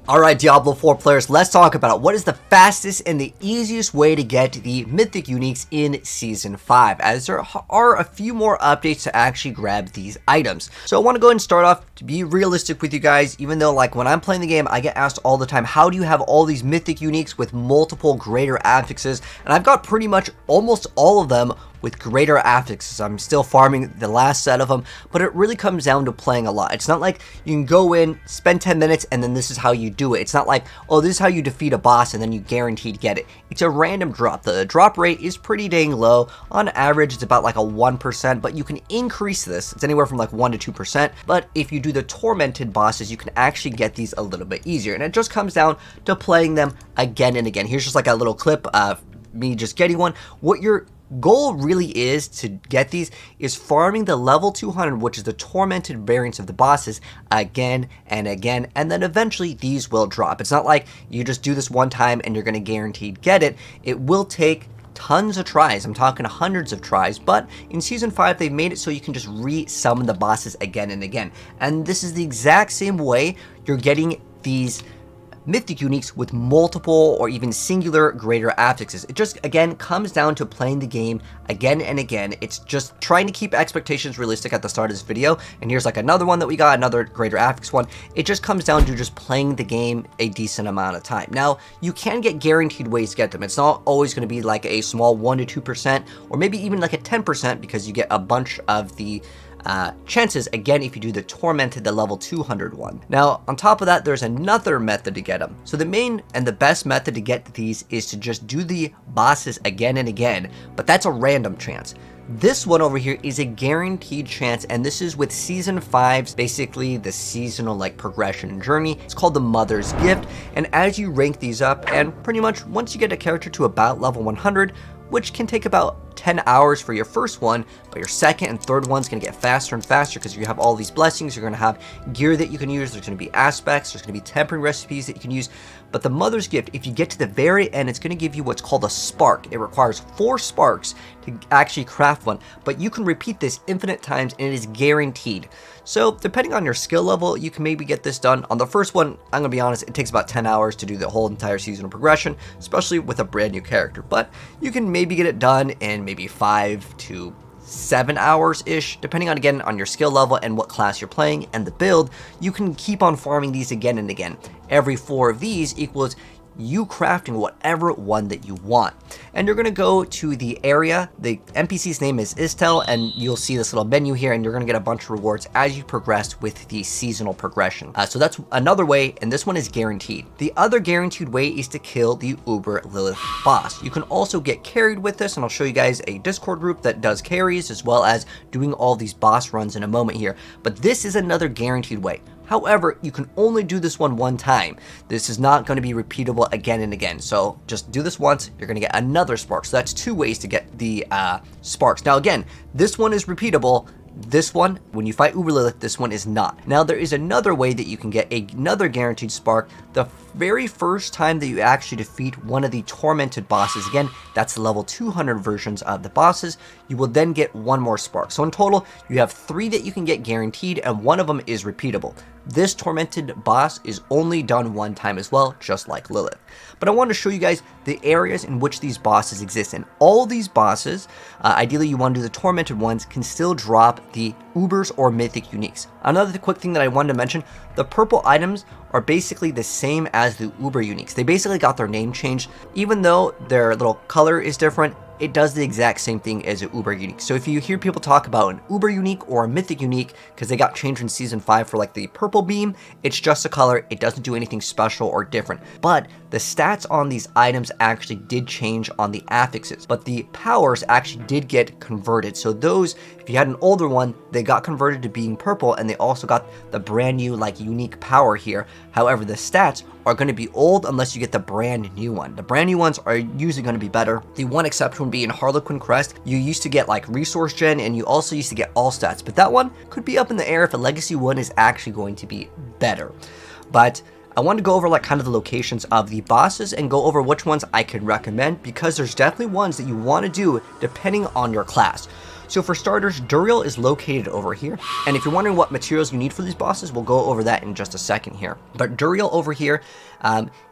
Alright, Diablo 4 players, let's talk about it. What is the fastest and the easiest way to get the Mythic uniques in Season 5, as there are a few more updates to actually grab these items. So I want to go ahead and start off to be realistic with you guys, even though like when I'm playing the game, I get asked all the time, how do you have all these Mythic uniques with multiple greater affixes? And I've got pretty much almost all of them with greater affixes. I'm still farming the last set of them, but it really comes down to playing a lot. It's not like you can go in, spend 10 minutes, and then this is how you do it. It's not like, oh, this is how you defeat a boss, and then you guaranteed get it. It's a random drop. The drop rate is pretty dang low. On average, it's about like a 1%, but you can increase this. It's anywhere from like 1 to 2%, but if you do the Tormented bosses, you can actually get these a little bit easier, and it just comes down to playing them again and again. Here's just like a little clip of me just getting one. What your goal really is to get these is farming the level 200, which is the Tormented variants of the bosses, again and again, and then eventually these will drop. It's not like you just do this one time and you're going to guaranteed get it. It will take tons of tries. I'm talking hundreds of tries, but in Season 5 they've made it so you can just re-summon the bosses again and again, and this is the exact same way you're getting these Mythic uniques with multiple or even singular greater affixes. It just, again, comes down to playing the game again and again. It's just trying to keep expectations realistic at the start of this video. And here's like another one that we got, another greater affix one. It just comes down to just playing the game a decent amount of time. Now, you can get guaranteed ways to get them. It's not always going to be like a small 1 to 2%, or maybe even like a 10%, because you get a bunch of the chances, again, if you do the Tormented, the level 200 one. Now, on top of that, there's another method to get them. So the main and the best method to get these is to just do the bosses again and again, but that's a random chance. This one over here is a guaranteed chance, and this is with Season 5's, basically the seasonal like progression and journey. It's called the Mother's Gift, and as you rank these up, and pretty much once you get a character to about level 100, which can take about 10 hours for your first one, but your second and third one's going to get faster and faster because you have all these blessings. You're going to have gear that you can use. There's going to be aspects. There's going to be tempering recipes that you can use. But the Mother's Gift, if you get to the very end, it's going to give you what's called a spark. It requires 4 sparks to actually craft one, but you can repeat this infinite times and it is guaranteed. So depending on your skill level, you can maybe get this done. On the first one, I'm going to be honest, it takes about 10 hours to do the whole entire seasonal progression, especially with a brand new character, but you can maybe get it done in maybe 5 to 7 hours-ish, depending on, again, on your skill level and what class you're playing and the build. You can keep on farming these again and again. Every 4 of these equals you crafting whatever one that you want. And you're going to go to the area. The NPC's name is Istel, and you'll see this little menu here, and you're going to get a bunch of rewards as you progress with the seasonal progression. So that's another way, and this one is guaranteed. The other guaranteed way is to kill the Uber Lilith boss. You can also get carried with this, and I'll show you guys a Discord group that does carries, as well as doing all these boss runs in a moment here. But this is another guaranteed way. However, you can only do this one time. This is not going to be repeatable again and again. So just do this once, you're going to get another spark. So that's 2 ways to get the sparks. Now again, this one is repeatable. This one, when you fight Uber Lilith, this one is not. Now there is another way that you can get another guaranteed spark the very first time that you actually defeat one of the Tormented bosses. Again, that's the level 200 versions of the bosses. You will then get 1 more spark. So in total, you have 3 that you can get guaranteed, and 1 of them is repeatable. This Tormented boss is only done 1 time as well, just like Lilith. But I want to show you guys the areas in which these bosses exist. And all these bosses, ideally you want to do the Tormented ones, can still drop the Ubers or Mythic uniques. Another quick thing that I wanted to mention, the purple items are basically the same as the Uber uniques. They basically got their name changed. Even though their little color is different, it does the exact same thing as an Uber unique. So if you hear people talk about an Uber unique or a Mythic unique, because they got changed in Season 5 for like the purple beam, it's just a color. It doesn't do anything special or different. But the stats on these items actually did change on the affixes, but the powers actually did get converted. So those, if you had an older one, they got converted to being purple, and they also got the brand new like unique power here. However, the stats are going to be old unless you get the brand new one. The brand new ones are usually going to be better. The one exception would be in Harlequin Crest. You used to get like resource gen, and you also used to get all stats, but that one could be up in the air if a legacy one is actually going to be better. But I want to go over like kind of the locations of the bosses and go over which ones I could recommend, because there's definitely ones that you want to do depending on your class. So for starters, Duriel is located over here, and if you're wondering what materials you need for these bosses, we'll go over that in just a second here. But Duriel over here,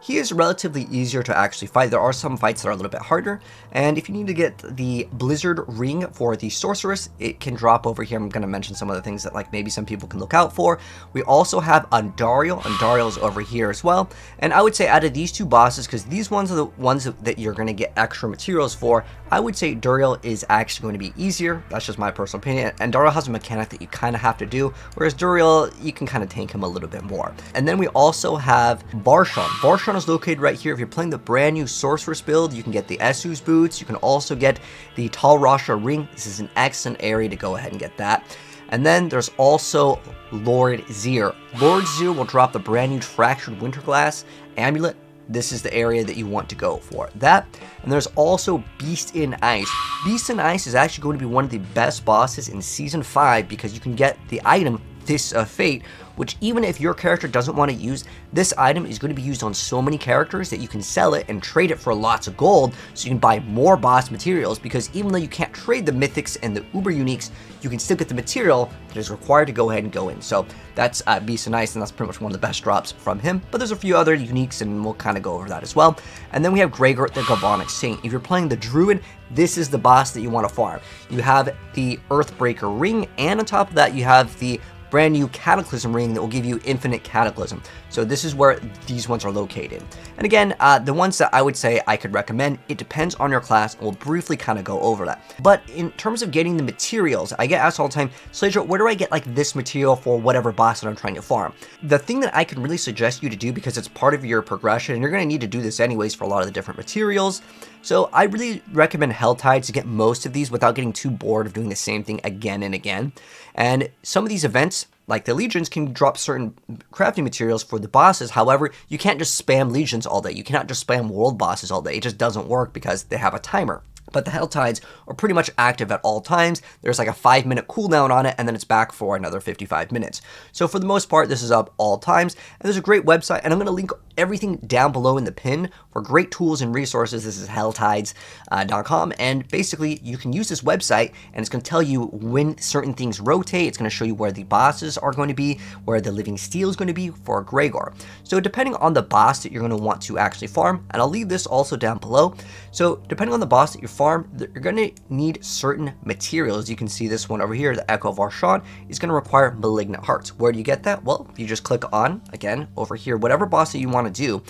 he is relatively easier to actually fight. There are some fights that are a little bit harder, and if you need to get the Blizzard Ring for the Sorceress, it can drop over here. I'm going to mention some of the things that like maybe some people can look out for. We also have Andariel. Andariel is over here as well, and I would say out of these two bosses, because these ones are the ones that you're going to get extra materials for, I would say Duriel is actually going to be easier. That's just my personal opinion, and Duriel has a mechanic that you kind of have to do, whereas Duriel, you can kind of tank him a little bit more. And then we also have Varshan. Varshan is located right here. If you're playing the brand new Sorceress build, you can get the Esu's boots. You can also get the Tal Rasha ring. This is an excellent area to go ahead and get that. And then there's also Lord Zir. Lord Zir will drop the brand new Fractured Winterglass amulet. This is the area that you want to go for that. And there's also Beast in Ice. Beast in Ice is actually going to be one of the best bosses in Season 5 because you can get the item Fist of Fate, which even if your character doesn't want to use, this item is going to be used on so many characters that you can sell it and trade it for lots of gold, so you can buy more boss materials, because even though you can't trade the Mythics and the Uber Uniques, you can still get the material that is required to go ahead and go in. So that's Beast and Ice, and that's pretty much one of the best drops from him, but there's a few other Uniques, and we'll kind of go over that as well. And then we have Gregor the Galvanic Saint. If you're playing the Druid, this is the boss that you want to farm. You have the Earthbreaker Ring, and on top of that, you have the brand new Cataclysm ring that will give you infinite Cataclysm. So this is where these ones are located. And again, the ones that I would say I could recommend, it depends on your class, and we'll briefly kind of go over that. But in terms of getting the materials, I get asked all the time, Slaydra, where do I get like this material for whatever boss that I'm trying to farm? The thing that I can really suggest you to do, because it's part of your progression, and you're going to need to do this anyways for a lot of the different materials, so I really recommend Hell Tides to get most of these without getting too bored of doing the same thing again and again. And some of these events, like the Legions, can drop certain crafting materials for the bosses. However, you can't just spam Legions all day. You cannot just spam world bosses all day. It just doesn't work because they have a timer. But the Hell Tides are pretty much active at all times. There's like a 5-minute cooldown on it, and then it's back for another 55 minutes. So for the most part, this is up all times. And there's a great website, and I'm going to link everything down below in the pin for great tools and resources. This is helltides.com, and basically you can use this website, and it's going to tell you when certain things rotate. It's going to show you where the bosses are going to be, where the living steel is going to be for Gregor. So depending on the boss that you're going to want to actually farm, and I'll leave this also down below. So depending on the boss that you farm, you're going to need certain materials. You can see this one over here, the Echo of Varshan, is going to require Malignant Hearts. Where do you get that? Well, you just click on, again, over here, whatever boss that you want to do.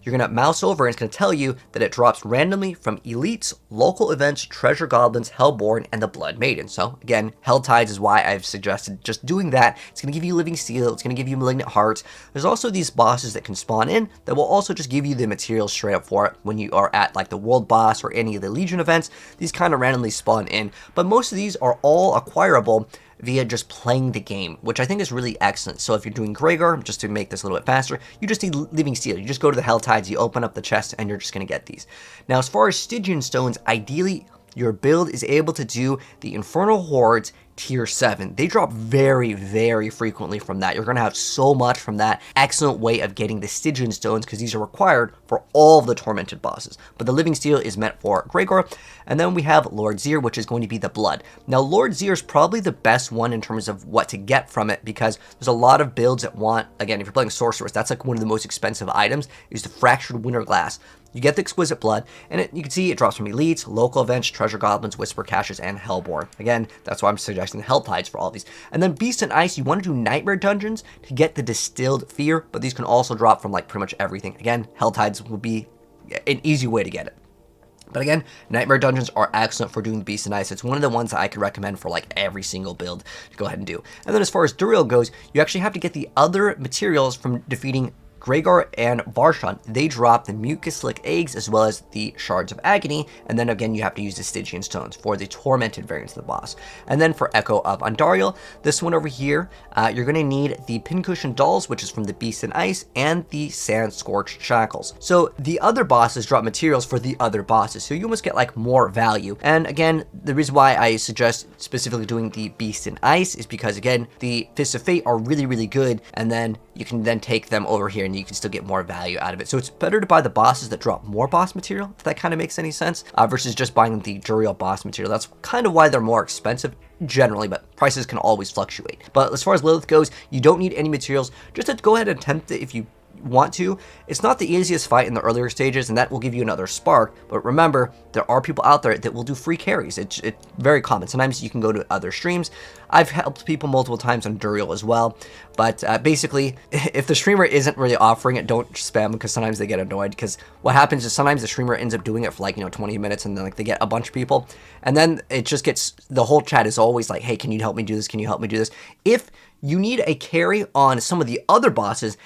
You're going to mouse over, and it's going to tell you that it drops randomly from Elites, Local Events, Treasure Goblins, Hellborn, and the Blood Maiden. So again, Hell Tides is why I've suggested just doing that. It's going to give you Living Steel, it's going to give you Malignant Hearts. There's also these bosses that can spawn in that will also just give you the materials straight up for it when you are at like the World Boss or any of the Legion events. These kind of randomly spawn in, but most of these are all acquirable via just playing the game, which I think is really excellent. So if you're doing Gregor, just to make this a little bit faster, you just need Living Steel. You just go to the Hell Tides, you open up the chest, and you're just going to get these. Now, as far as Stygian Stones, ideally, your build is able to do the Infernal Hordes tier 7. They drop very, very frequently from that. You're going to have so much from that. Excellent way of getting the Stygian Stones, because these are required for all of the Tormented bosses. But the Living Steel is meant for Gregor. And then we have Lord Zir, which is going to be the Blood. Now, Lord Zir is probably the best one in terms of what to get from it, because there's a lot of builds that want, again, if you're playing Sorceress, that's like one of the most expensive items, is the Fractured Winterglass. You get the Exquisite Blood, and you can see it drops from Elites, Local Events, Treasure Goblins, Whisper Caches, and Hellborn. Again, that's why I'm suggesting Hell Tides for all these. And then Beast and Ice, you want to do Nightmare Dungeons to get the Distilled Fear, but these can also drop from like pretty much everything. Again, Hell Tides will be an easy way to get it. But again, Nightmare Dungeons are excellent for doing Beast and Ice. It's one of the ones that I could recommend for like every single build to go ahead and do. And then as far as Duriel goes, you actually have to get the other materials from defeating Gregor and Varshan. They drop the Mucus-Lick Eggs as well as the Shards of Agony, and then again you have to use the Stygian Stones for the Tormented variants of the boss. And then for Echo of Andariel, this one over here, you're going to need the Pincushion Dolls, which is from the Beast and Ice, and the Sand Scorched Shackles. So the other bosses drop materials for the other bosses, so you almost get like more value. And again, the reason why I suggest specifically doing the Beast and Ice is because again, the Fists of Fate are really, really good, and then you can then take them over here and you can still get more value out of it. So it's better to buy the bosses that drop more boss material, if that kind of makes any sense, versus just buying the Duriel boss material. That's kind of why they're more expensive generally, but prices can always fluctuate. But as far as Lilith goes, you don't need any materials. Just to go ahead and attempt it if you want to. It's not the easiest fight in the earlier stages, and that will give you another spark, but remember, there are people out there that will do free carries. It's very common. Sometimes you can go to other streams. I've helped people multiple times on Duriel as well, but basically, if the streamer isn't really offering it, don't spam, because sometimes they get annoyed, because what happens is sometimes the streamer ends up doing it for like, 20 minutes, and then like they get a bunch of people, and then it just gets, the whole chat is always like, hey, can you help me do this? Can you help me do this? If you need a carry on some of the other bosses,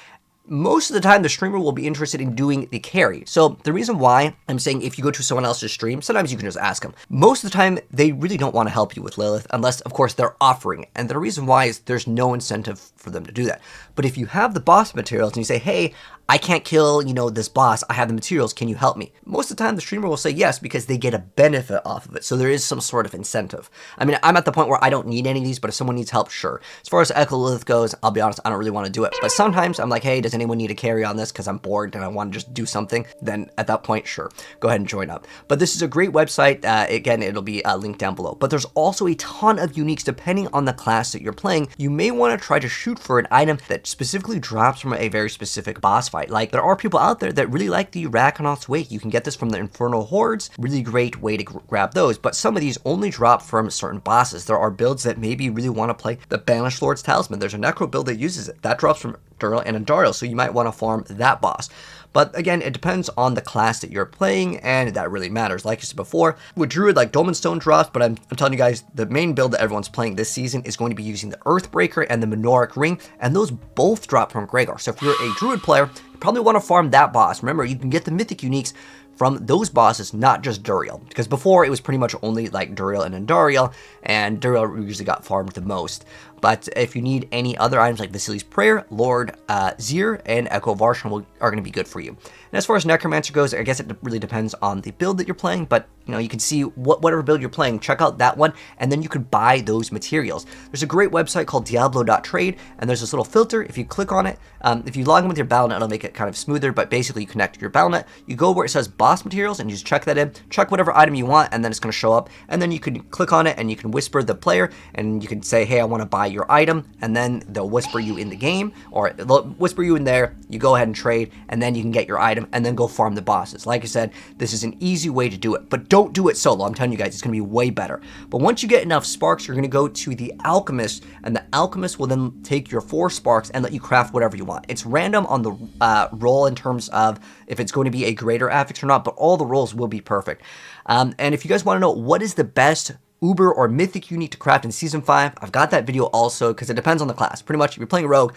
most of the time the streamer will be interested in doing the carry. So the reason why I'm saying if you go to someone else's stream, sometimes you can just ask them. Most of the time, they really don't want to help you with Lilith, unless, of course, they're offering it. And the reason why is there's no incentive for them to do that. But if you have the boss materials and you say, hey, I can't kill, this boss, I have the materials, can you help me? Most of the time, the streamer will say yes, because they get a benefit off of it. So there is some sort of incentive. I mean, I'm at the point where I don't need any of these, but if someone needs help, sure. As far as Echo Lilith goes, I'll be honest, I don't really want to do it. But sometimes I'm like, hey, does anyone need a carry on this? Because I'm bored and I want to just do something. Then at that point, sure, go ahead and join up. But this is a great website. Again, it'll be linked down below. But there's also a ton of uniques depending on the class that you're playing. You may want to try to shoot for an item that specifically drops from a very specific boss fight. Like, there are people out there that really like the Racnoth's Wake. You can get this from the Infernal Hordes. Really great way to grab those. But some of these only drop from certain bosses. There are builds that maybe really want to play the Banished Lord's Talisman. There's a Necro build that uses it. That drops from Duriel and Andariel, so you might want to farm that boss. But again, it depends on the class that you're playing, and that really matters. Like I said before, with Druid, like Dolmen Stone drops, but I'm telling you guys, the main build that everyone's playing this season is going to be using the Earthbreaker and the Menorach Ring, and those both drop from Gregor. So if you're a Druid player, you probably want to farm that boss. Remember, you can get the Mythic uniques from those bosses, not just Duriel. Because before, it was pretty much only like Duriel and Andariel, and Duriel usually got farmed the most. But if you need any other items like Vasili's Prayer, Lord Zir, and Echo Varshan are going to be good for you. And as far as Necromancer goes, I guess it really depends on the build that you're playing, but you can see whatever build you're playing, check out that one, and then you could buy those materials. There's a great website called Diablo.trade, and there's this little filter. If you click on it, if you log in with your Battle.net, it'll make it kind of smoother, but basically you connect your Battle.net, you go where it says boss materials, and you just check that in, check whatever item you want, and then it's going to show up, and then you can click on it, and you can whisper the player, and you can say, hey, I want to buy your item, and then they'll whisper you in the game, or they'll whisper you in there, you go ahead and trade, and then you can get your item, and then go farm the bosses. Like I said, this is an easy way to do it, but don't do it solo. I'm telling you guys, it's going to be way better. But once you get enough sparks, you're going to go to the Alchemist, and the Alchemist will then take your 4 sparks and let you craft whatever you want. It's random on the roll in terms of if it's going to be a greater affix or not, but all the rolls will be perfect. And if you guys want to know what is the best Uber or Mythic unique to craft in Season 5, I've got that video also, because it depends on the class. Pretty much, if you're playing Rogue,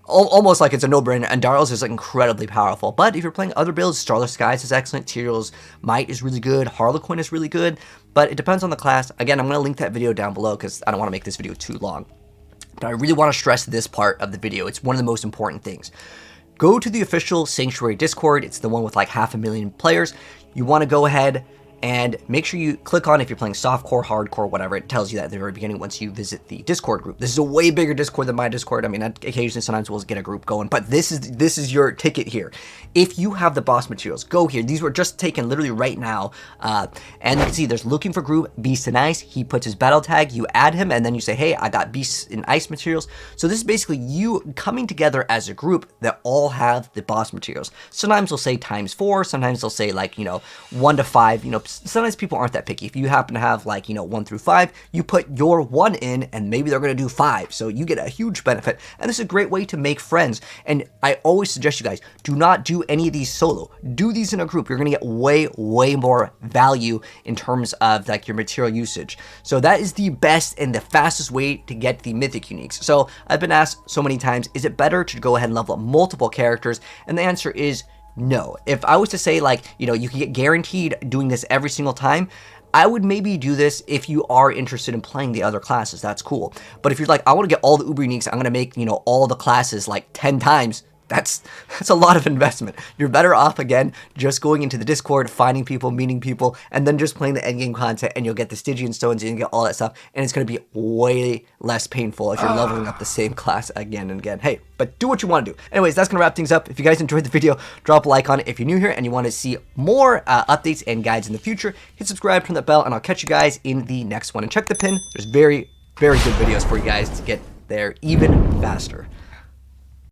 almost like it's a no-brainer, and Dariel's is like incredibly powerful. But if you're playing other builds, Starless Skies is excellent, Tyrell's Might is really good, Harlequin is really good, but it depends on the class. Again, I'm going to link that video down below because I don't want to make this video too long. But I really want to stress this part of the video. It's one of the most important things. Go to the official Sanctuary Discord. It's the one with like 500,000 players. You want to go ahead and make sure you click on if you're playing softcore, hardcore, whatever. It tells you that at the very beginning once you visit the Discord group. This is a way bigger Discord than my Discord. I mean, occasionally sometimes we'll get a group going, but this is your ticket here. If you have the boss materials, go here. These were just taken literally right now, and you can see there's looking for group, Beast and Ice. He puts his battle tag, you add him, and then you say, hey, I got Beast and Ice materials. So this is basically you coming together as a group that all have the boss materials. Sometimes they'll say ×4, sometimes they'll say like, 1 to 5, sometimes people aren't that picky. If you happen to have like, 1 through 5, you put your 1 in and maybe they're going to do 5. So you get a huge benefit. And this is a great way to make friends. And I always suggest you guys, do not do any of these solo. Do these in a group. You're going to get way, way more value in terms of like your material usage. So that is the best and the fastest way to get the Mythic uniques. So I've been asked so many times, is it better to go ahead and level up multiple characters? And the answer is no. If I was to say like, you can get guaranteed doing this every single time, I would maybe do this if you are interested in playing the other classes. That's cool. But if you're like, I want to get all the Uber uniques, I'm going to make, all the classes like 10 times, that's a lot of investment. You're better off, again, just going into the Discord, finding people, meeting people, and then just playing the endgame content, and you'll get the Stygian stones, and you get all that stuff, and it's going to be way less painful if you're leveling up the same class again and again. Hey, but do what you want to do. Anyways, that's going to wrap things up. If you guys enjoyed the video, drop a like on it. If you're new here and you want to see more updates and guides in the future, hit subscribe, turn that bell, and I'll catch you guys in the next one. And check the pin. There's very good videos for you guys to get there even faster.